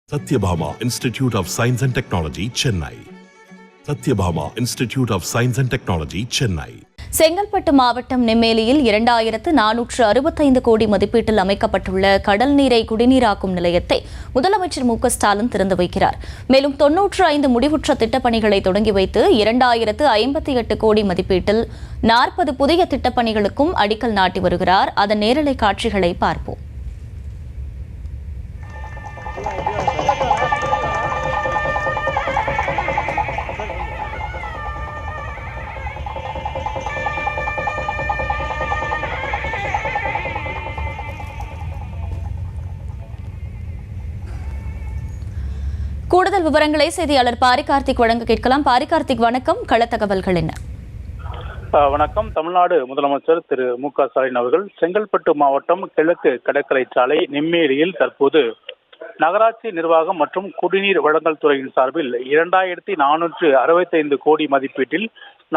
Satyabhama Institute of Science and Technology, Chennai. Satyabhama Institute of Science and Technology, Chennai. Chengalpattu மாவட்டம் நெம்மேலியில் 2465 கோடி மதிப்பீட்டில் அமைக்கப்பட்டுள்ள கடல் நீரை குடிநீராக்கும் நிலையத்தை முதலமைச்சர் மு க ஸ்டாலின் திறந்து வைக்கிறார். மேலும் 95 முடிவுற்ற திட்டப்பணிகளை தொடங்கி வைத்து 2058 கோடி மதிப்பீட்டில் 40 புதிய திட்டப்பணிகளுக்கும் அடிக்கல் நாட்டி வருகிறார். அதன் நேரலை காட்சிகளை பார்ப்போம். கூடுதல் விவரங்களை செய்தியாளர் பாரிகார்த்திக் வழங்க கேட்கலாம். பாரிகார்த்திக், வணக்கம். கள தகவல்கள் என்ன? வணக்கம். தமிழ்நாடு முதலமைச்சர் திரு மு க ஸ்டாலின் அவர்கள் செங்கல்பட்டு மாவட்டம் கிழக்கு கடற்கரை சாலை நெம்மேலியில் தற்போது நகராட்சி நிர்வாகம் மற்றும் குடிநீர் வழங்கல் துறையின் சார்பில் 2465 கோடி மதிப்பீட்டில்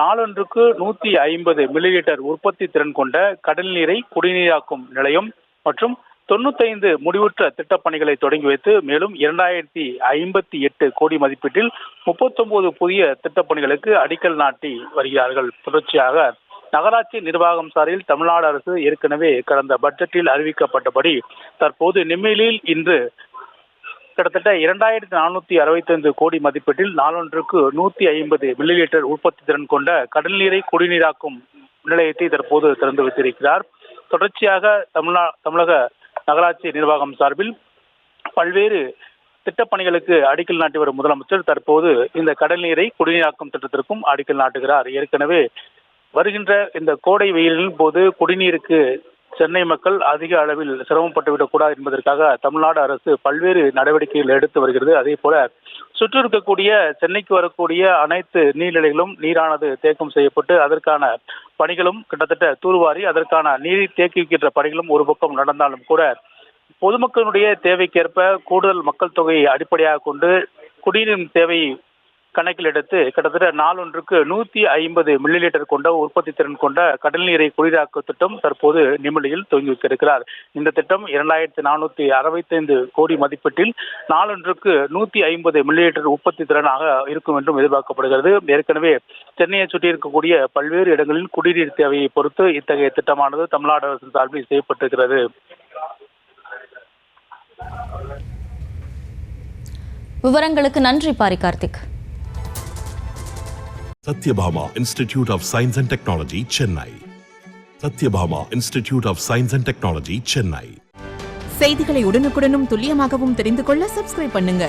நாளொன்றுக்கு 150 மில்லி லிட்டர் உற்பத்தி திறன் கொண்ட கடல் நீரை குடிநீராக்கும் நிலையம் மற்றும் 95 முடிவுற்ற திட்டப்பணிகளை தொடங்கி வைத்து மேலும் 2058 கோடி மதிப்பீட்டில் 39 புதிய திட்டப்பணிகளுக்கு அடிக்கல் நாட்டி வருகிறார்கள். தொடர்ச்சியாக நகராட்சி நிர்வாகம் சார்பில் தமிழ்நாடு அரசு ஏற்கனவே கடந்த பட்ஜெட்டில் அறிவிக்கப்பட்டபடி தற்போது நெம்மேலியில் இன்று கிட்டத்தட்ட 2465 கோடி மதிப்பீட்டில் நாளொன்றுக்கு 150 மில்லி லிட்டர் உற்பத்தி திறன் கொண்ட கடல் நீரை குடிநீராக்கும் நிலையத்தை தற்போது திறந்து வைத்திருக்கிறார். தொடர்ச்சியாக தமிழக நகராட்சி நிர்வாகம் சார்பில் பல்வேறு திட்டப்பணிகளுக்கு அடிக்கல் நாட்டி வரும் முதலமைச்சர் தற்போது இந்த கடல் நீரை குடிநீராக்கும் திட்டத்திற்கும் அடிக்கல் நாட்டுகிறார். ஏற்கனவே வருகின்ற இந்த கோடை வெயிலின் போது குடிநீருக்கு சென்னை மக்கள் அதிக அளவில் சிரமப்பட்டுவிடக்கூடாது என்பதற்காக தமிழ்நாடு அரசு பல்வேறு நடவடிக்கைகள் எடுத்து வருகிறது. அதே போல சுற்றி இருக்கக்கூடிய சென்னைக்கு வரக்கூடிய அனைத்து நீர்நிலைகளும் நீரானது தேக்கம் செய்யப்பட்டு அதற்கான பணிகளும் கிட்டத்தட்ட தூர்வாரி அதற்கான நீரை தேக்கி வைக்கின்ற பணிகளும் ஒரு பக்கம் நடந்தாலும் கூட பொதுமக்களுடைய தேவைக்கேற்ப கூடுதல் மக்கள் தொகையை அடிப்படையாக கொண்டு குடிநீர் தேவையை கணக்கில் எடுத்து கிட்டத்தட்ட நாளொன்றுக்கு 150 மில்லி லிட்டர் கொண்ட உற்பத்தி திறன் கொண்ட கடல் நீரை குடிநீராக்கும் திட்டம் தற்போது நெம்மேலியில் துவங்கி வைத்திருக்கிறார். இந்த திட்டம் 2465 கோடி மதிப்பீட்டில் நாளொன்றுக்கு 150 மில்லி லிட்டர் உற்பத்தி திறனாக இருக்கும் என்றும் எதிர்பார்க்கப்படுகிறது. ஏற்கனவே சென்னையை சுற்றி இருக்கக்கூடிய பல்வேறு இடங்களில் குடிநீர் தேவையை பொறுத்து இத்தகைய திட்டமானது தமிழ்நாடு அரசு சார்பில் செய்யப்பட்டிருக்கிறது. விவரங்களுக்கு நன்றி பாரிகார்த்திக். Satyabhama Institute of Science and Technology, Chennai. Satyabhama Institute of Science and Technology, Chennai. செய்திகளை உடனுக்குடனும் துல்லியமாகவும் தெரிந்து கொள்ள சப்ஸ்கிரைப் பண்ணுங்க.